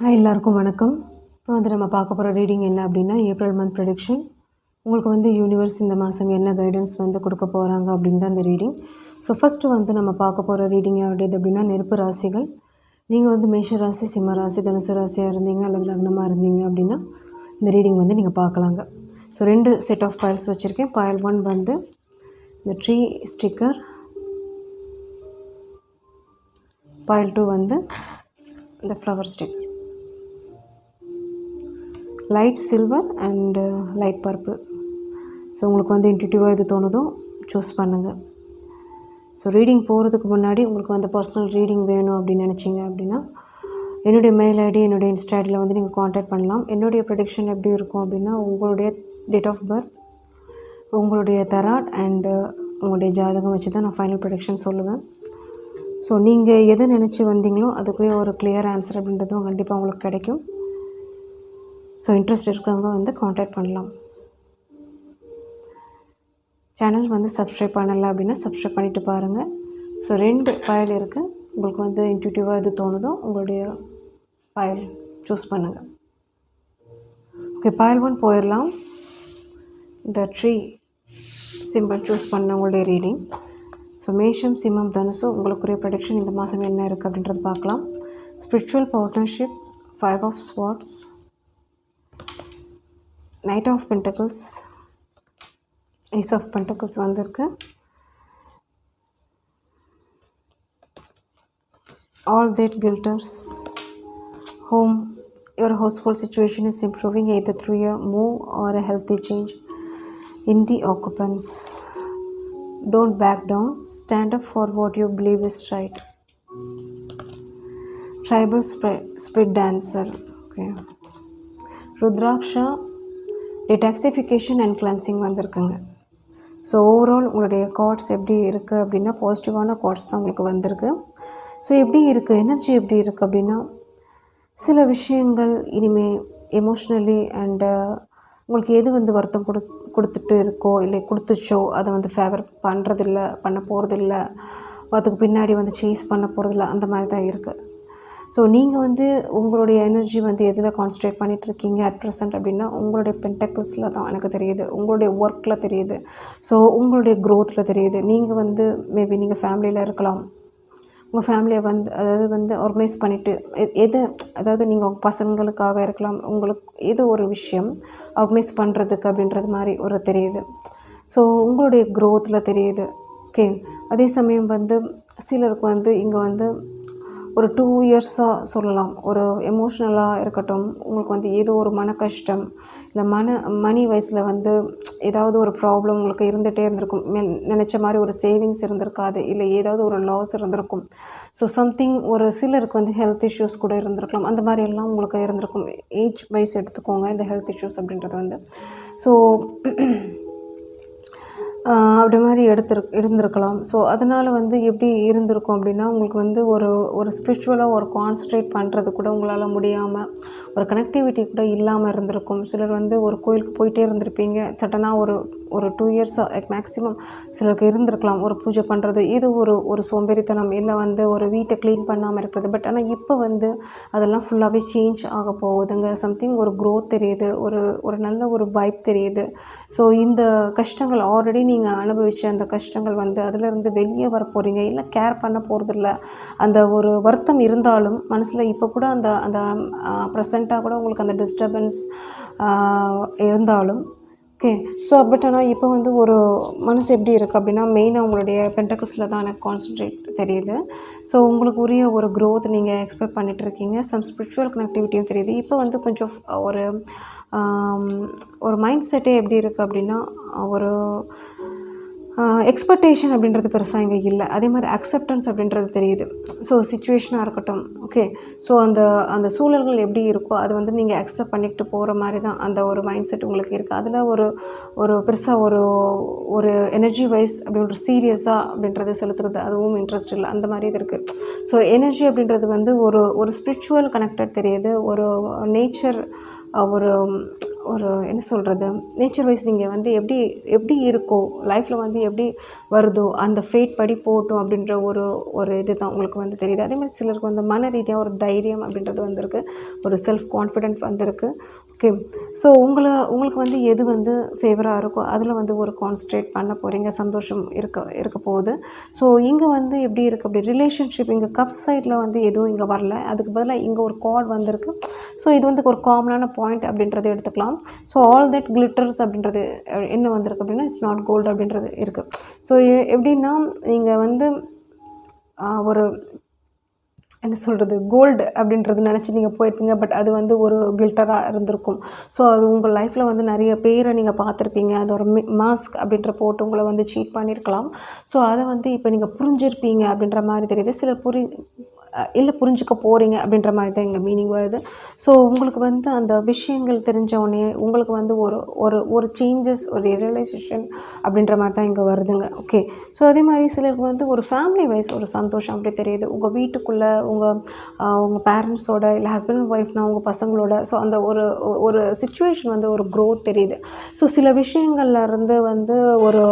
Hi எல்லாருக்கும் வணக்கம். இப்போ வந்து நம்ம பார்க்க போகிற ரீடிங் என்ன அப்படின்னா ஏப்ரல் மந்த் ப்ரெடிக்ஷன். உங்களுக்கு வந்து யூனிவர்ஸ் இந்த மாதம் என்ன கைடன்ஸ் வந்து கொடுக்க போகிறாங்க அப்படின்னு தான் இந்த ரீடிங். ஸோ ஃபஸ்ட்டு வந்து நம்ம பார்க்க போகிற ரீடிங் எப்படிது அப்படின்னா நெருப்பு ராசிகள். நீங்கள் வந்து மேஷ ராசி, சிம்ம ராசி, தனுசு ராசியாக இருந்தீங்க அல்லது லக்னமாக இருந்தீங்க அப்படின்னா இந்த ரீடிங் வந்து நீங்கள் பார்க்கலாங்க. ஸோ 2 செட் ஆஃப் பாயில்ஸ் வச்சுருக்கேன். பாயில் 1 வந்து இந்த ட்ரீ ஸ்டிக்கர், பாயில் 2 வந்து இந்த flower sticker. Light silver and light purple. So உங்களுக்கு வந்து இன்ட்யூட்டிவாக எது தோணுதோ சூஸ் பண்ணுங்கள். ஸோ ரீடிங் போகிறதுக்கு முன்னாடி உங்களுக்கு வந்து பர்சனல் ரீடிங் வேணும் அப்படின்னு நினச்சிங்க அப்படின்னா என்னுடைய மெயில் ஐடி, என்னுடைய இன்ஸ்டா ஐடியில் வந்து நீங்கள் காண்டாக்ட் பண்ணலாம். என்னுடைய ப்ரெடிக்ஷன் எப்படி இருக்கும் அப்படின்னா உங்களுடைய டேட் ஆஃப் பர்த், உங்களுடைய தராட் அண்டு உங்களுடைய ஜாதகம் வச்சு தான் நான் ஃபைனல் ப்ரெடிக்ஷன் சொல்லுவேன். ஸோ நீங்கள் எதை நினச்சி வந்தீங்களோ அதுக்குரிய ஒரு கிளியர் ஆன்சர் அப்படின்றதும் கண்டிப்பாக உங்களுக்கு கிடைக்கும். ஸோ இன்ட்ரெஸ்ட் இருக்கிறவங்க வந்து காண்டாக்ட் பண்ணலாம். சேனல் வந்து சப்ஸ்கிரைப் பண்ணலை அப்படின்னா சப்ஸ்கிரைப் பண்ணிவிட்டு பாருங்கள். ஸோ 2 பாயில் இருக்குது. உங்களுக்கு வந்து இன்ட்யூட்டிவாக எது தோணுதோ உங்களுடைய பாயில் சூஸ் பண்ணுங்கள். ஓகே, பாயில் 1 போயிடலாம். இந்த ட்ரீ சிம்பிள் சூஸ் பண்ண உங்களுடைய ரீடிங். ஸோ மேஷம், சிம்மம், தனுசு உங்களுக்குரிய ப்ரெடிக்ஷன் இந்த மாதம் என்ன இருக்குது அப்படின்றது பார்க்கலாம். Spiritual partnership, 5 of swords, knight of pentacles, ace of pentacles வந்திருக்கு. All that gilders, home, your household situation is improving either through a move or a healthy change in the occupants. Don't back down, stand up for what you believe is right. Tribal spirit dancer. Okay. Rudraksha, detoxification and cleansing வந்திருக்குங்க. So overall உங்களுடைய cards எப்படி இருக்குது அப்படின்னா பாசிட்டிவான cards தான் உங்களுக்கு வந்திருக்கு. So எப்படி இருக்குது, எனர்ஜி எப்படி இருக்குது அப்படின்னா சில விஷயங்கள் இனிமேல் எமோஷ்னலி அண்டு உங்களுக்கு எது வந்து வருத்தம் கொடுத்துட்டு இருக்கோ இல்லை கொடுத்துச்சோ அதை வந்து ஃபேவர் பண்ணுறதில்ல, பண்ண போகிறதில்ல, அதுக்கு பின்னாடி வந்து சேஸ் பண்ண போகிறதில்ல, அந்த மாதிரி தான் இருக்குது. ஸோ நீங்கள் வந்து உங்களுடைய எனர்ஜி வந்து எதில் கான்சன்ட்ரேட் பண்ணிகிட்ருக்கீங்க அட் ப்ரெசென்ட் அப்படின்னா உங்களுடைய பென்டக்கிள்ஸில் தான் எனக்கு தெரியுது, உங்களுடைய ஒர்க்கில் தெரியுது, ஸோ உங்களுடைய க்ரோத்தில் தெரியுது. நீங்கள் வந்து மேபி நீங்கள் ஃபேமிலியில் இருக்கலாம், உங்கள் ஃபேமிலியை வந்து அதாவது வந்து ஆர்கனைஸ் பண்ணிவிட்டு அதாவது நீங்கள் உங்கள் பசங்களுக்காக இருக்கலாம், உங்களுக்கு ஏதோ ஒரு விஷயம் ஆர்கனைஸ் பண்ணுறதுக்கு அப்படின்றது மாதிரி ஒரு தெரியுது. ஸோ உங்களுடைய க்ரோத்தில் தெரியுது. ஓகே, அதே சமயம் வந்து சிலருக்கு வந்து இங்கே வந்து ஒரு 2 இயர்ஸாக சொல்லலாம், ஒரு எமோஷ்னலாக இருக்கட்டும், உங்களுக்கு வந்து ஏதோ ஒரு மன கஷ்டம் இல்லை மணி வயசில் வந்து ஏதாவது ஒரு ப்ராப்ளம் உங்களுக்கு இருந்துகிட்டே இருந்திருக்கும். நினச்ச மாதிரி ஒரு சேவிங்ஸ் இருந்திருக்காது, இல்லை ஏதாவது ஒரு லாஸ் இருந்திருக்கும். ஸோ சம்திங் ஒரு சிலருக்கு வந்து ஹெல்த் இஷ்யூஸ் கூட இருந்திருக்கலாம். அந்த மாதிரி எல்லாம் உங்களுக்கு இருந்திருக்கும். ஏஜ் வைஸ் எடுத்துக்கோங்க இந்த ஹெல்த் இஷ்யூஸ் அப்படின்றது வந்து. ஸோ அப்படி மாதிரி இருந்திருக்கலாம். ஸோ அதனால் வந்து எப்படி இருந்திருக்கும் அப்படின்னா உங்களுக்கு வந்து ஒரு ஸ்பிரிச்சுவலாக ஒரு கான்சன்ட்ரேட் பண்ணுறது கூட உங்களால் முடியாமல், ஒரு கனெக்டிவிட்டி கூட இல்லாமல் இருந்திருக்கும். சிலர் வந்து ஒரு கோயிலுக்கு போயிட்டே இருந்திருப்பீங்க, சட்டனாக ஒரு 2 இயர்ஸாக மேக்ஸிமம் சிலருக்கு இருந்திருக்கலாம். ஒரு பூஜை பண்ணுறது ஏதோ ஒரு சோம்பேறித்தனம், இல்லை வந்து ஒரு வீட்டை க்ளீன் பண்ணாமல் இருக்கிறது. பட் ஆனால் இப்போ வந்து அதெல்லாம் ஃபுல்லாகவே சேஞ்ச் ஆக போகுதுங்க. சம்திங் ஒரு க்ரோத் தெரியுது, ஒரு நல்ல ஒரு வைப் தெரியுது. ஸோ இந்த கஷ்டங்கள் ஆல்ரெடி நீங்கள் அனுபவித்த அந்த கஷ்டங்கள் வந்து அதிலிருந்து வெளியே வர போகிறீங்க, இல்லை கேர் பண்ண போகிறதில்ல. அந்த ஒரு வருத்தம் இருந்தாலும் மனசில் இப்போ கூட அந்த ப்ரெசண்ட்டாக கூட உங்களுக்கு அந்த டிஸ்டர்பன்ஸ் இருந்தாலும் ஓகே. ஸோ பட் ஆனால் இப்போ வந்து ஒரு மனசு எப்படி இருக்குது அப்படின்னா மெயினாக உங்களுடைய பென்டக்கிள்ஸில் தான் எனக்கு கான்சன்ட்ரேட் தெரியுது. ஸோ உங்களுக்கு உரிய ஒரு க்ரோத் நீங்கள் எக்ஸ்பெக்ட் பண்ணிகிட்ருக்கீங்க. சம் ஸ்பிரிச்சுவல் கனெக்டிவிட்டியும் தெரியுது. இப்போ வந்து கொஞ்சம் ஒரு மைண்ட் செட்டே எப்படி இருக்குது அப்படின்னா ஒரு எக்ஸ்பெக்டேஷன் அப்படின்றது பெருசாக இங்கே இல்லை. அதே மாதிரி அக்செப்டன்ஸ் அப்படின்றது தெரியுது. ஸோ சிச்சுவேஷனாக இருக்கட்டும், ஓகே. ஸோ அந்த சூழல்கள் எப்படி இருக்கோ அது வந்து நீங்கள் அக்செப்ட் பண்ணிக்கிட்டு போகிற மாதிரி தான் அந்த ஒரு மைண்ட் செட் உங்களுக்கு இருக்குது. அதில் ஒரு பெருசாக ஒரு எனர்ஜி வைஸ் அப்படின்ற சீரியஸாக அப்படின்றது செலுத்துறது அதுவும் இன்ட்ரெஸ்ட் இல்லை, அந்த மாதிரி இது இருக்குது. ஸோ எனர்ஜி அப்படின்றது வந்து ஒரு ஸ்பிரிச்சுவல் கனெக்டட் தெரியுது, ஒரு நேச்சர், ஒரு ஒரு என்ன சொல்கிறது, நேச்சர் வைஸ் நீங்கள் வந்து எப்படி எப்படி இருக்கோ லைஃப்பில் வந்து எப்படி வருதோ அந்த ஃபேட் படி போகட்டும் அப்படின்ற ஒரு ஒரு இது தான் உங்களுக்கு வந்து தெரியுது. அதேமாதிரி சிலருக்கு வந்து மன ரீதியாக ஒரு தைரியம் அப்படின்றது வந்திருக்கு, ஒரு செல்ஃப் கான்ஃபிடென்ட் வந்திருக்கு. ஓகே, ஸோ உங்களுக்கு வந்து எது வந்து ஃபேவராக இருக்கோ அதில் வந்து ஒரு கான்சன்ட்ரேட் பண்ண போகிறீங்க, சந்தோஷம் இருக்க போகுது. ஸோ இங்கே வந்து எப்படி இருக்குது அப்படி ரிலேஷன்ஷிப், இங்கே கப் சைடில் வந்து எதுவும் இங்கே வரல, அதுக்கு பதிலாக இங்கே ஒரு கார்டு வந்திருக்கு. ஸோ இது வந்து ஒரு காமனான பாயிண்ட் அப்படின்றத எடுத்துக்கலாம். ஸோ ஆல் தட் கிளிட்டர்ஸ் அப்படின்றது என்ன வந்திருக்கு அப்படின்னா இட்ஸ் நாட் கோல்டு அப்படின்றது இருக்குது. ஸோ எப்படின்னா நீங்கள் வந்து ஒரு என்ன சொல்கிறது, கோல்டு அப்படின்றது நினச்சி நீங்கள் போயிருப்பீங்க, பட் அது வந்து ஒரு கில்ட்டராக இருந்திருக்கும். ஸோ அது உங்கள் லைஃப்பில் வந்து நிறைய பேரை நீங்கள் பார்த்துருப்பீங்க, அது ஒரு மாஸ்க் அப்படின்ற போட்டு உங்களை வந்து சீட் பண்ணியிருக்கலாம். ஸோ அதை வந்து இப்போ நீங்கள் புரிஞ்சிருப்பீங்க அப்படின்ற மாதிரி தெரியுது. சிலர் இல்லை புரிஞ்சுக்க போகிறீங்க அப்படின்ற மாதிரி தான் இங்கே மீனிங் வருது. ஸோ உங்களுக்கு வந்து அந்த விஷயங்கள் தெரிஞ்சவொடனே உங்களுக்கு வந்து ஒரு ஒரு ஒரு சேஞ்சஸ், ஒரு ரியலைசேஷன் அப்படின்ற மாதிரி தான் இங்கே வருதுங்க. ஓகே, ஸோ அதே மாதிரி சிலருக்கு வந்து ஒரு ஃபேமிலி வைஸ் ஒரு சந்தோஷம் அப்படி தெரியுது. உங்கள் வீட்டுக்குள்ளே உங்கள் பேரண்ட்ஸோட, இல்லை ஹஸ்பண்ட் அண்ட் ஒய்ஃப்னா உங்கள் பசங்களோட, ஸோ அந்த ஒரு ஒரு சிச்சுவேஷன் வந்து ஒரு க்ரோத் தெரியுது. ஸோ சில விஷயங்கள்லேருந்து வந்து ஒரு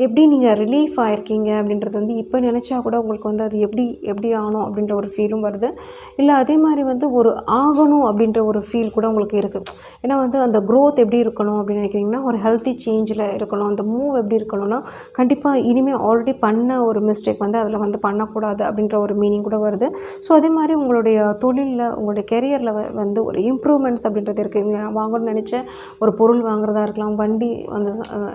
எப்படி நீங்கள் ரிலீஃப் ஆகிருக்கீங்க அப்படின்றது வந்து இப்போ நினச்சா கூட உங்களுக்கு வந்து அது எப்படி ஆகணும் அப்படின்ற ஒரு ஃபீலும் வருது. இல்லை அதே மாதிரி வந்து ஒரு ஆகணும் அப்படின்ற ஒரு ஃபீல் கூட உங்களுக்கு இருக்குது. ஏன்னா வந்து அந்த க்ரோத் எப்படி இருக்கணும் அப்படின்னு நினைக்கிறீங்கன்னா ஒரு ஹெல்த்தி சேஞ்சில் இருக்கணும். அந்த மூவ் எப்படி இருக்கணும்னா கண்டிப்பாக இனிமேல் ஆல்ரெடி பண்ண ஒரு மிஸ்டேக் வந்து அதில் வந்து பண்ணக்கூடாது அப்படின்ற ஒரு மீனிங் கூட வருது. ஸோ அதே மாதிரி உங்களுடைய தொழிலில், உங்களுடைய கெரியரில் வந்து ஒரு இம்ப்ரூவ்மெண்ட்ஸ் அப்படின்றது இருக்குது. நான் வாங்கணும்னு நினச்ச ஒரு பொருள் வாங்குறதா இருக்கலாம், வண்டி வந்து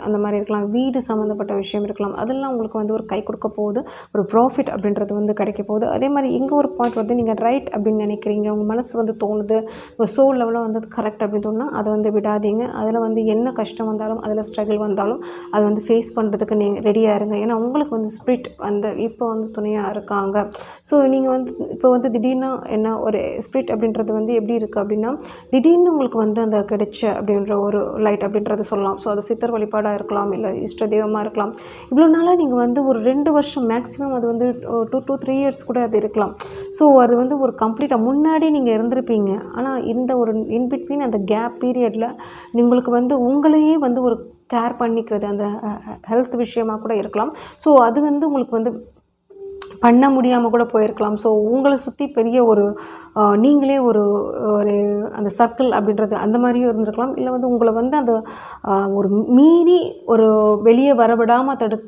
அந்த மாதிரி இருக்கலாம், வீடு சம்மந்தப்பட்ட விஷயம் இருக்கலாம், அதெல்லாம் உங்களுக்கு வந்து ஒரு கை கொடுக்க போகுது, ஒரு ப்ராஃபிட் அப்படின்றது வந்து கிடைக்க போகுது. அதே மாதிரி இங்கே ஒரு பாயிண்ட் வந்து நீங்கள் ரைட் அப்படின்னு நினைக்கிறீங்க, உங்கள் மனசு வந்து தோணுது, உங்கள் சோல் லெவலில் வந்து கரெக்ட் அப்படின்னு தோணுன்னா அதை வந்து விடாதீங்க. அதில் வந்து என்ன கஷ்டம் வந்தாலும், அதில் ஸ்ட்ரகிள் வந்தாலும் அதை வந்து ஃபேஸ் பண்ணுறதுக்கு நீங்கள் ரெடியாக இருங்க. ஏன்னா உங்களுக்கு வந்து ஸ்பிரிட் வந்து இப்போ வந்து துணையாக இருக்காங்க. ஸோ நீங்கள் வந்து இப்போ வந்து திடீர்னு என்ன ஒரு ஸ்பிரிட் அப்படின்றது வந்து எப்படி இருக்குது அப்படின்னா திடீர்னு உங்களுக்கு வந்து அந்த கிடைச்ச அப்படின்ற ஒரு லைட் அப்படின்றது சொல்லலாம். ஸோ அது சித்தர் வழிபாடாக இருக்கலாம், இல்லை இஷ்ட தெய்வமாக இருக்கலாம். இவ்வளோ நாளாக நீங்கள் வந்து ஒரு 2 வருஷம் மேக்ஸிமம், அது வந்து 2 to 3 years கூட அது இருக்கலாம். ஸோ அது வந்து ஒரு கம்ப்ளீட்டாக முன்னாடி நீங்கள் இருந்திருப்பீங்க. ஆனால் இந்த ஒரு இன்பிட்வீன் அந்த கேப் பீரியடில் உங்களுக்கு வந்து உங்களையே வந்து ஒரு கேர் பண்ணிக்கிறது, அந்த ஹெல்த் விஷயமாக கூட இருக்கலாம். ஸோ அது வந்து உங்களுக்கு வந்து பண்ண முடியாமல் கூட போயிருக்கலாம். ஸோ உங்களை சுற்றி பெரிய ஒரு நீங்களே ஒரு ஒரு அந்த சர்க்கிள் அப்படின்றது அந்த மாதிரியும் இருந்திருக்கலாம். இல்லை வந்து உங்களை வந்து அந்த ஒரு மீறி ஒரு வெளியே வரவிடாமல்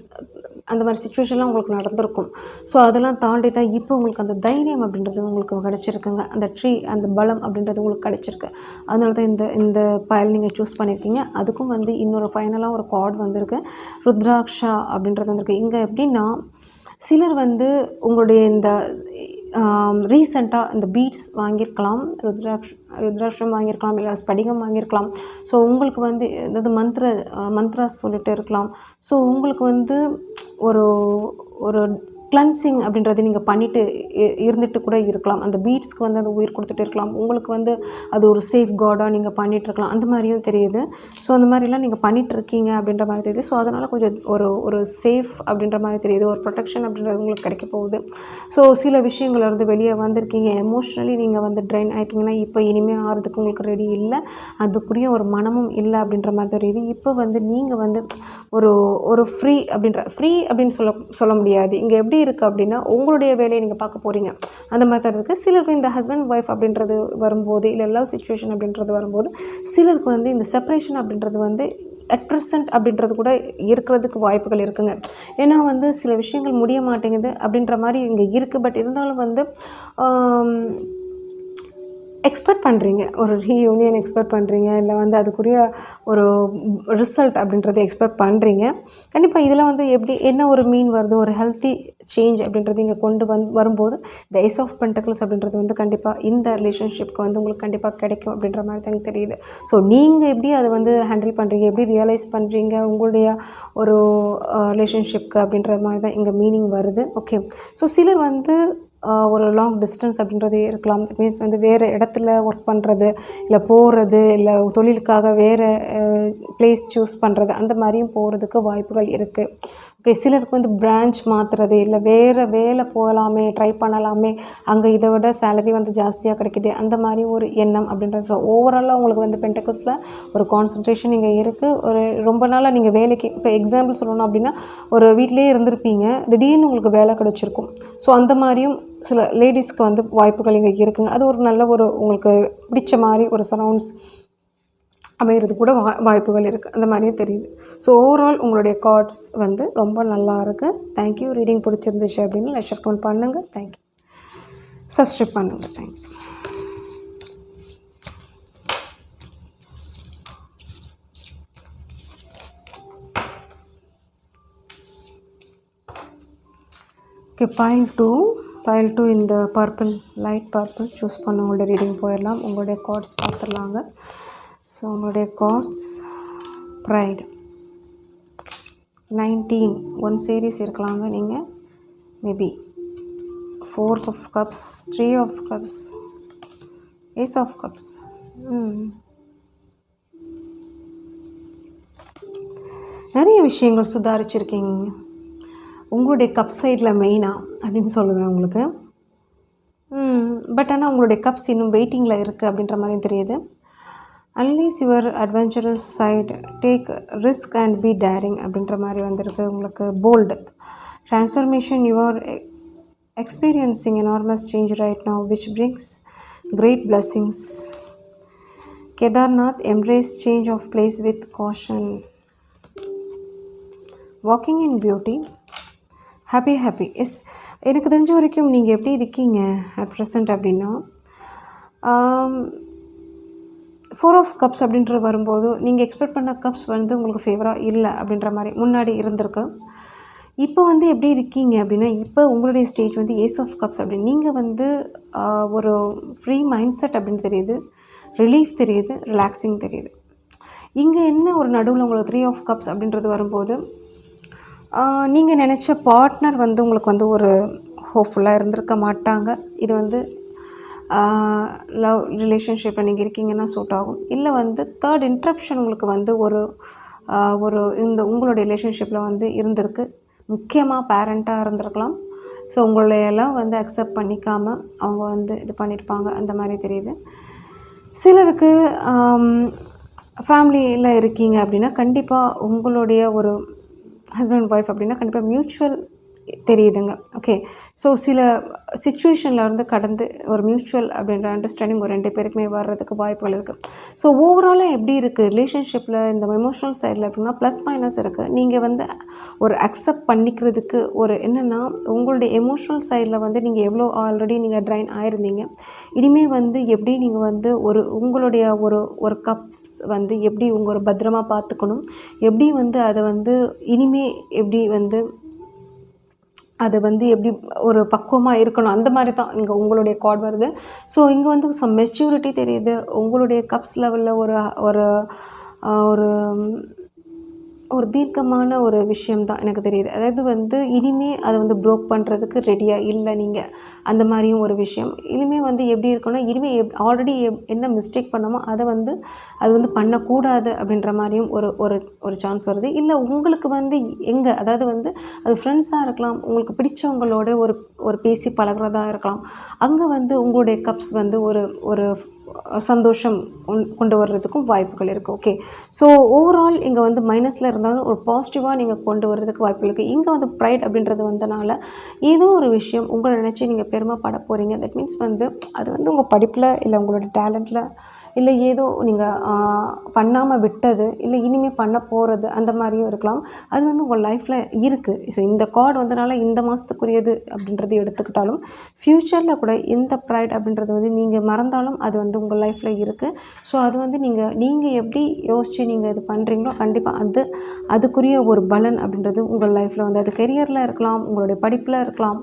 அந்த மாதிரி சுச்சுவேஷன்லாம் உங்களுக்கு நடந்திருக்கும். ஸோ அதெல்லாம் தாண்டி தான் இப்போ உங்களுக்கு அந்த தைரியம் அப்படின்றது உங்களுக்கு கிடச்சிருக்குங்க. அந்த அந்த பலம் அப்படின்றது உங்களுக்கு கிடச்சிருக்கு. அதனால தான் இந்த பயல் நீங்கள் சூஸ் பண்ணியிருக்கீங்க. அதுக்கும் வந்து இன்னொரு ஃபைனலாக ஒரு கார்டு வந்திருக்கு, ருத்ராக்ஷா அப்படின்றது வந்திருக்கு. இங்கே எப்படின்னா சிலர் வந்து உங்களுடைய இந்த ரீசெண்டாக இந்த பீட்ஸ் வாங்கியிருக்கலாம், ருத்ராட்சம் வாங்கியிருக்கலாம், இல்லை ஸ்படிகம் வாங்கியிருக்கலாம். ஸோ உங்களுக்கு வந்து அதாவது மந்த்ராஸ் சொல்லிட்டு இருக்கலாம். ஸோ உங்களுக்கு வந்து ஒரு ஒரு கிளன்சிங் அப்படின்றது நீங்கள் பண்ணிவிட்டு இருந்துட்டு கூட இருக்கலாம். அந்த பீட்ஸ்க்கு வந்து அந்த உயிர் கொடுத்துட்டு இருக்கலாம். உங்களுக்கு வந்து அது ஒரு சேஃப் கார்டாக நீங்கள் பண்ணிகிட்ருக்கலாம், அந்த மாதிரியும் தெரியுது. ஸோ அந்த மாதிரிலாம் நீங்கள் பண்ணிகிட்ருக்கீங்க அப்படின்ற மாதிரி தெரியுது. ஸோ அதனால் கொஞ்சம் ஒரு சேஃப் அப்படின்ற மாதிரி தெரியுது, ஒரு ப்ரொடெக்ஷன் அப்படின்றது உங்களுக்கு கிடைக்க போகுது. ஸோ சில விஷயங்கள்லேருந்து வெளியே வந்திருக்கீங்க. எமோஷ்னலி நீங்கள் வந்து ட்ரெயின் ஆகிக்கிங்கன்னா இப்போ இனிமேல் ஆகிறதுக்கு உங்களுக்கு ரெடி இல்லை, அதுக்குரிய ஒரு மனமும் இல்லை அப்படின்ற மாதிரி தெரியுது. இப்போ வந்து நீங்கள் வந்து ஒரு ஃப்ரீ அப்படின்னு சொல்ல முடியாது. இங்கே எப்படி இருக்குது அப்படின்னா உங்களுடைய வேலையை நீங்கள் பார்க்க போகிறீங்க, அந்த மாதிரி தான் இருக்குது. சிலருக்கு இந்த ஹஸ்பண்ட் ஒய்ஃப் அப்படின்றது வரும்போது, இல்லை லவ் சிச்சுவேஷன் அப்படின்றது வரும்போது, சிலருக்கு வந்து இந்த செப்பரேஷன் அப்படின்றது வந்து அட் ப்ரெசண்ட் அப்படின்றது கூட இருக்கிறதுக்கு வாய்ப்புகள் இருக்குங்க. ஏன்னா வந்து சில விஷயங்கள் முடிய மாட்டேங்குது அப்படின்ற மாதிரி இங்கே இருக்குது. பட் இருந்தாலும் வந்து எக்ஸ்பெக்ட் பண்ணுறீங்க, ஒரு ரீயூனியன் எக்ஸ்பெக்ட் பண்ணுறீங்க, இல்லை வந்து அதுக்குரிய ஒரு ரிசல்ட் அப்படின்றத எக்ஸ்பெக்ட் பண்ணுறீங்க. கண்டிப்பாக இதில் வந்து என்ன ஒரு மீன் வருது, ஒரு ஹெல்த்தி சேஞ்ச் அப்படின்றது இங்கே கொண்டு வரும்போது இந்த ஏஸ் ஆஃப் பென்டக்கிள்ஸ் அப்படின்றது வந்து கண்டிப்பாக இந்த ரிலேஷன்ஷிப்க்கு வந்து உங்களுக்கு கண்டிப்பாக கிடைக்கும் அப்படின்ற மாதிரி தான் எனக்கு தெரியுது. ஸோ நீங்கள் எப்படி அதை வந்து ஹேண்டில் பண்ணுறீங்க, எப்படி ரியலைஸ் பண்ணுறீங்க உங்களுடைய ஒரு ரிலேஷன்ஷிப்க்கு அப்படின்ற மாதிரி தான் இங்கே மீனிங் வருது. ஓகே, ஸோ சிலர் வந்து ஒரு லாங் டிஸ்டன்ஸ் அப்படின்றது இருக்கலாம். மீன்ஸ் வந்து வேறு இடத்துல ஒர்க் பண்ணுறது, இல்லை போகிறது, இல்லை தொழிலுக்காக வேறு பிளேஸ் சூஸ் பண்ணுறது, அந்த மாதிரியும் போகிறதுக்கு வாய்ப்புகள் இருக்குது. ஓகே, சிலருக்கு வந்து பிரான்ச் மாற்றுறது, இல்லை வேறு வேலை போகலாமே, ட்ரை பண்ணலாமே, அங்கே இதை விட சேலரி வந்து ஜாஸ்தியாக கிடைக்குது, அந்த மாதிரி ஒரு எண்ணம் அப்படின்றது. ஸோ ஓவராலாக உங்களுக்கு வந்து பென்டக்கிள்ஸில் ஒரு கான்சன்ட்ரேஷன் இங்கே இருக்குது. ஒரு ரொம்ப நாளாக நீங்கள் வேலைக்கு, இப்போ எக்ஸாம்பிள் சொல்லணும் அப்படின்னா, ஒரு வீட்டிலே இருந்திருப்பீங்க, திடீர்னு உங்களுக்கு வேலை கிடச்சிருக்கும். ஸோ அந்த மாதிரியும் சில லேடிஸ்க்கு வந்து வாய்ப்புகள் இங்கே இருக்குங்க. அது ஒரு நல்ல ஒரு உங்களுக்கு பிடிச்ச மாதிரி ஒரு சரவுண்ட்ஸ் அமைகிறது கூட வாய்ப்புகள் இருக்குது, அந்த மாதிரியும் தெரியுது. ஸோ ஓவரால் உங்களுடைய கார்ட்ஸ் வந்து ரொம்ப நல்லா இருக்குது. தேங்க்யூ. ரீடிங் பிடிச்சிருந்துச்சு அப்படின்னு ஷேர் கமெண்ட் பண்ணுங்கள். தேங்க்யூ. சப்ஸ்கிரைப் பண்ணுங்கள். தேங்க்யூ. ஓகே, pile 2 இந்த பர்பிள், லைட் பர்பிள் சூஸ் பண்ண உங்களுடைய ரீடிங் போயிடலாம். உங்களுடைய கார்ட்ஸ் பார்த்துடலாங்க. ஸோ உங்களுடைய கார்ட்ஸ் ப்ரைட் 19 ஒன் சீரீஸ் இருக்கலாங்க. நீங்கள் maybe 4 of cups, 3 of cups, ace of cups. நிறைய விஷயங்கள் சுதாரிச்சிருக்கீங்க உங்களுடைய கப் சைடில் மெயினாக அப்படின்னு சொல்லுவேன் உங்களுக்கு. பட் ஆனால் உங்களுடைய கப்ஸ் இன்னும் வெயிட்டிங்கில் இருக்குது அப்படின்ற மாதிரியும் தெரியுது. Unleash your adventurous side, take risk and be daring அப்படின்ற மாதிரி வந்திருக்கு உங்களுக்கு. Bold transformation, you are experiencing enormous change right now which brings great blessings. Kedarnath, embrace change of place with caution. Walking in beauty, happiness. எனக்கு தெரிஞ்ச வரைக்கும் நீங்கள் எப்படி இருக்கீங்க அட் ப்ரெசண்ட் அப்படின்னா, 4 of cups அப்படின்றது வரும்போது நீங்கள் எக்ஸ்பெக்ட் பண்ண கப்ஸ் வந்து உங்களுக்கு ஃபேவராக இல்லை அப்படின்ற மாதிரி முன்னாடி இருந்திருக்கு. இப்போ வந்து எப்படி இருக்கீங்க அப்படின்னா, இப்போ உங்களுடைய ஸ்டேஜ் வந்து ஏஸ் ஆஃப் கப்ஸ் அப்படின்னு நீங்கள் வந்து ஒரு ஃப்ரீ மைண்ட் செட் அப்படின்னு தெரியுது, ரிலீஃப் தெரியுது, ரிலாக்ஸிங் தெரியுது. இங்கே என்ன ஒரு நடுவில் உங்களுக்கு 3 of cups அப்படின்றது வரும்போது, நீங்கள் நினச்ச பார்ட்னர் வந்து உங்களுக்கு வந்து ஒரு ஹோப்ஃபுல்லாக இருந்திருக்க மாட்டாங்க. இது வந்து லவ் ரிலேஷன்ஷிப்பில் நீங்கள் இருக்கீங்கன்னா சூட் ஆகும். இல்லை வந்து தேர்ட் இன்ட்ரப்ஷன் உங்களுக்கு வந்து ஒரு இந்த உங்களுடைய ரிலேஷன்ஷிப்பில் வந்து இருந்திருக்கு. முக்கியமாக பேரண்ட்டாக இருந்திருக்கலாம். ஸோ உங்களையெல்லாம் வந்து அக்செப்ட் பண்ணிக்காமல் அவங்க வந்து இது பண்ணியிருப்பாங்க, அந்த மாதிரி தெரியுது. சிலருக்கு ஃபேமிலியில் இருக்கீங்க அப்படின்னா கண்டிப்பாக உங்களுடைய ஒரு ஹஸ்பண்ட் ஒய்ஃப் அப்படின்னா கண்டிப்பாக மியூச்சுவல் தெரியுதுங்க. ஓகே, ஸோ சில சிச்சுவேஷனில் இருந்து கடந்து ஒரு மியூச்சுவல் அப்படின்ற அண்டர்ஸ்டாண்டிங் ஒரு 2 பேருக்குமே வர்றதுக்கு வாய்ப்புகள் இருக்குது. ஸோ ஓவராலாக எப்படி இருக்குது ரிலேஷன்ஷிப்பில் இந்த எமோஷனல் சைடில் அப்படின்னா ப்ளஸ் மைனஸ் இருக்குது. நீங்கள் வந்து ஒரு அக்செப்ட் பண்ணிக்கிறதுக்கு ஒரு என்னென்னா, உங்களுடைய எமோஷனல் சைடில் வந்து நீங்கள் எவ்வளோ ஆல்ரெடி நீங்கள் ட்ரைன் ஆயிருந்தீங்க, இனிமேல் வந்து எப்படி நீங்கள் வந்து உங்களுடைய ஒரு கப்ஸ் வந்து எப்படி ஒரு பத்திரமாக பார்த்துக்கணும், எப்படி வந்து அதை வந்து இனிமே எப்படி வந்து அது வந்து எப்படி ஒரு பக்குவமாக இருக்கணும், அந்த மாதிரி தான் இங்கே உங்களுடைய கார்டு வருது. ஸோ இங்கே வந்து சம் மெச்சூரிட்டி தெரியுது. உங்களுடைய கப்ஸ் லெவலில் ஒரு ஒரு தீர்க்கமான ஒரு விஷயம் தான் எனக்கு தெரியுது. அதாவது வந்து இனிமேல் அதை வந்து ப்ரோக் பண்ணுறதுக்கு ரெடியாக இல்லை நீங்கள், அந்த மாதிரியும் ஒரு விஷயம். இனிமேல் வந்து எப்படி இருக்குன்னா, இனிமேல் ஆல்ரெடி என்ன மிஸ்டேக் பண்ணமோ அது வந்து பண்ணக்கூடாது அப்படின்ற மாதிரியும் ஒரு சான்ஸ் வருது. இல்லை உங்களுக்கு வந்து அதாவது வந்து அது ஃப்ரெண்ட்ஸாக இருக்கலாம், உங்களுக்கு பிடிச்சவங்களோட ஒரு பேசி பழகிறதா இருக்கலாம். அங்கே வந்து உங்களுடைய கப்ஸ் வந்து ஒரு சந்தோஷம் கொண்டு வர்றதுக்கும் வாய்ப்புகள் இருக்குது. ஓகே, ஸோ ஓவரால் இங்கே வந்து மைனஸில் இருந்தாலும் ஒரு பாசிட்டிவாக நீங்கள் கொண்டு வர்றதுக்கு வாய்ப்புகள் இருக்குது. இங்கே வந்து ப்ரைட் அப்படின்றது வந்தனால ஏதோ ஒரு விஷயம் உங்களை நினச்சி நீங்கள் பெருமைப்பட போகிறீங்க. தட் மீன்ஸ் வந்து அது வந்து உங்கள் படிப்பில் இல்லை உங்களோட டேலண்ட்டில் இல்லை ஏதோ நீங்கள் பண்ணாமல் விட்டது, இல்லை இனிமேல் பண்ண போகிறது, அந்த மாதிரியும் இருக்கலாம். அது வந்து உங்கள் லைஃப்பில் இருக்குது. ஸோ இந்த கார்டு வந்தனால இந்த மாதத்துக்குரியது அப்படின்றது எடுத்துக்கிட்டாலும் ஃப்யூச்சரில் கூட இந்த ப்ரைட் அப்படின்றது வந்து நீங்கள் மறந்தாலும் அது வந்து உங்கள் லைஃப்பில் இருக்குது. ஸோ அது வந்து நீங்கள் எப்படி யோசித்து நீங்கள் இது பண்ணுறீங்களோ கண்டிப்பாக அதுக்குரிய ஒரு பலன் அப்படின்றது உங்கள் லைஃப்பில் வந்து அது கெரியரில் இருக்கலாம், உங்களுடைய படிப்பில் இருக்கலாம்,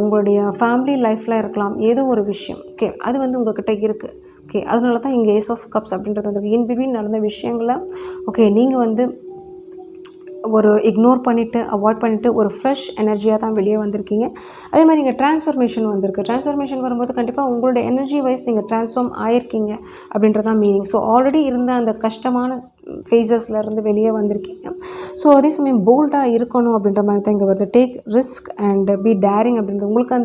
உங்களுடைய ஃபேமிலி லைஃப்பில் இருக்கலாம், ஏதோ ஒரு விஷயம். ஓகே, அது வந்து உங்கள்கிட்ட இருக்குது. ஓகே, அதனால தான் இங்கே ஏஸ் ஆஃப் கப்ஸ் அப்படின்றது வந்து இன் பிட்வீன் நடந்த விஷயங்களை ஓகே நீங்கள் வந்து ஒரு இக்னோர் பண்ணிவிட்டு அவாய்ட் பண்ணிவிட்டு ஒரு ஃப்ரெஷ் எனர்ஜியாக தான் வெளியே வந்திருக்கீங்க. அதே மாதிரி இங்கே ட்ரான்ஸ்ஃபர்மேஷன் வந்திருக்கு. ட்ரான்ஸ்ஃபர்மேஷன் வரும்போது கண்டிப்பாக உங்களோட எனர்ஜி வைஸ் நீங்கள் ட்ரான்ஸ்ஃபார்ம் ஆகிருக்கீங்க அப்படின்றதான் மீனிங். ஸோ ஆல்ரெடி இருந்த அந்த கஷ்டமான ஃபேஸஸ்லேருந்து வெளியே வந்திருக்கீங்க. ஸோ அதே சமயம் போல்டாக இருக்கணும் அப்படின்ற மாதிரி தான் இங்கே வருது. Take risk and be daring அப்படின்றது உங்களுக்கு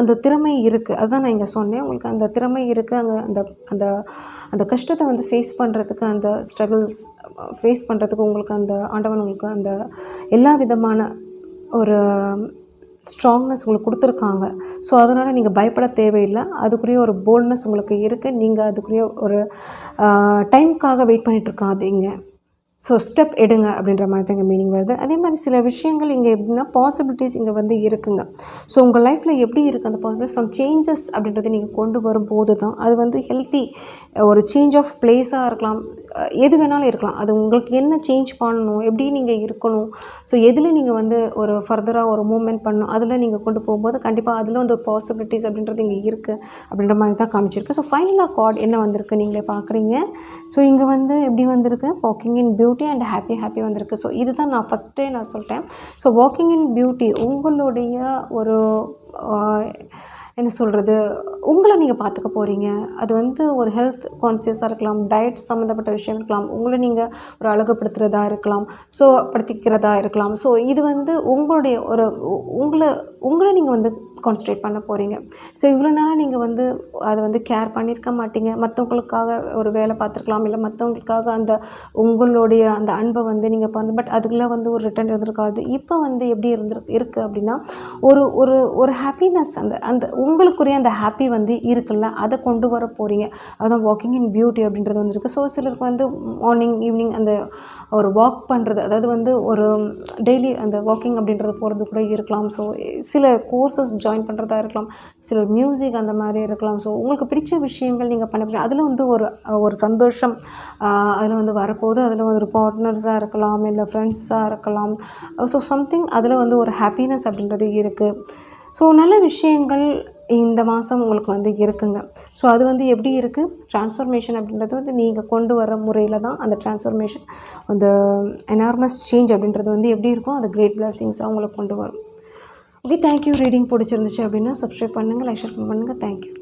அந்த திறமை இருக்குது. அதுதான் நான் இங்கே சொன்னேன். உங்களுக்கு அந்த திறமை இருக்குது. அங்கே அந்த அந்த அந்த கஷ்டத்தை வந்து ஃபேஸ் பண்ணுறதுக்கு, அந்த ஸ்ட்ரகிள்ஸ் ஃபேஸ் பண்ணுறதுக்கு உங்களுக்கு அந்த ஆண்டவன் உங்களுக்கு அந்த எல்லா விதமான ஒரு ஸ்ட்ராங்னஸ் உங்களுக்கு கொடுத்துருக்காங்க. ஸோ அதனால் நீங்கள் பயப்பட தேவையில்லை. அதுக்குரிய ஒரு போல்ட்னஸ் உங்களுக்கு இருக்குது. நீங்கள் அதுக்குரிய ஒரு டைமுக்காக வெயிட் பண்ணிகிட்ருக்காதீங்க. ஸோ ஸ்டெப் எடுங்க அப்படின்ற மாதிரி தான் இங்கே மீனிங் வருது. அதே மாதிரி சில விஷயங்கள் இங்கே எப்படின்னா பாசிபிலிட்டிஸ் இங்கே வந்து இருக்குங்க. ஸோ உங்கள் லைஃப்பில் எப்படி இருக்குது அந்த பாசிபிலிட்டிஸ், சம் சேஞ்சஸ் அப்படின்றத நீங்கள் கொண்டு வரும்போது தான் அது வந்து ஹெல்த்தி ஒரு சேஞ்ச் ஆஃப் பிளேஸாக இருக்கலாம், எது வேணாலும் இருக்கலாம். அது உங்களுக்கு என்ன சேஞ்ச் பண்ணணும், எப்படி நீங்கள் இருக்கணும், ஸோ எதில் நீங்கள் வந்து ஒரு ஃபர்தராக ஒரு மூவ்மெண்ட் பண்ணணும், அதில் நீங்கள் கொண்டு போகும்போது கண்டிப்பாக அதில் வந்து ஒரு பாசிபிலிட்டிஸ் அப்படின்றது இங்கே இருக்குது அப்படின்ற மாதிரி தான் காமிச்சிருக்கு. ஸோ ஃபைனலாக கார்ட் என்ன வந்திருக்கு நீங்களே பார்க்குறீங்க. ஸோ இங்கே வந்து எப்படி வந்திருக்கு, walking in beauty and happy வந்திருக்கு. ஸோ இதுதான் நான் ஃபஸ்ட்டே நான் சொல்லிட்டேன். ஸோ வாக்கிங் இன் பியூட்டி உங்களுடைய ஒரு என்ன சொல்கிறது, உங்களை நீங்கள் பார்த்துக்க போகிறீங்க. அது வந்து ஒரு ஹெல்த் கான்சியஸாக இருக்கலாம், டயட் சம்மந்தப்பட்ட விஷயம் இருக்கலாம், உங்களை நீங்கள் ஒரு அழகுப்படுத்துகிறதா இருக்கலாம், ஸோ படுத்திக்கிறதா இருக்கலாம். ஸோ இது வந்து உங்களுடைய ஒரு உங்களை நீங்கள் வந்து கான்சன்ட்ரேட் பண்ண போகிறீங்க. ஸோ இவ்வளோ நாள் நீங்கள் வந்து அதை வந்து கேர் பண்ணியிருக்க மாட்டீங்க. மற்றவங்களுக்காக ஒரு வேலை பார்த்துருக்கலாம், இல்லை மற்றவங்களுக்காக அந்த உங்களுடைய அந்த அன்பை வந்து நீங்கள் பட் அதுக்குள்ளே வந்து ஒரு ரிட்டர்ன் இருந்திருக்காது. இப்போ வந்து எப்படி இருக்குது அப்படின்னா ஒரு ஒரு ஒரு ஹாப்பினஸ், அந்த உங்களுக்குரிய அந்த ஹாப்பி வந்து இருக்குல்ல, அதை கொண்டு வர போகிறீங்க. அதுதான் வாக்கிங் இன் பியூட்டி அப்படின்றது வந்துருக்கு. ஸோ சிலருக்கு வந்து மார்னிங் ஈவினிங் அந்த ஒரு வாக் பண்ணுறது, அதாவது வந்து ஒரு டெய்லி அந்த வாக்கிங் அப்படின்றது போகிறது கூட இருக்கலாம். ஸோ சில கோர்சஸ் ஜாயின் பண்ணுறதா இருக்கலாம், சில மியூசிக் அந்த மாதிரி இருக்கலாம். ஸோ உங்களுக்கு பிடிச்ச விஷயங்கள் நீங்கள் பண்ண போகிறீங்க. அதில் வந்து ஒரு சந்தோஷம் அதில் வந்து வரப்போகுது. அதில் ஒரு பார்ட்னர்ஸாக இருக்கலாம், இல்லை ஃப்ரெண்ட்ஸாக இருக்கலாம். ஸோ சம்திங் அதில் வந்து ஒரு ஹாப்பினஸ் அப்படின்றது இருக்குது. ஸோ நல்ல விஷயங்கள் இந்த மாதம் உங்களுக்கு வந்து இருக்குங்க. ஸோ அது வந்து எப்படி இருக்குது, ட்ரான்ஸ்ஃபர்மேஷன் அப்படின்றது வந்து நீங்கள் கொண்டு வர முறையில் தான் அந்த ட்ரான்ஸ்ஃபர்மேஷன், அந்த எனார்மஸ் சேஞ்ச் அப்படின்றது வந்து எப்படி இருக்கும், அது கிரேட் பிளெஸிங்ஸாக உங்களுக்கு கொண்டு வரும். Okay, thank you. ரீடிங் பிடிச்சிருந்துச்சு அப்படின்னா சப்ஸ்கிரைப் பண்ணுங்கள், லைக் ஷேர் பண்ணுங்கள். தேங்க்யூ.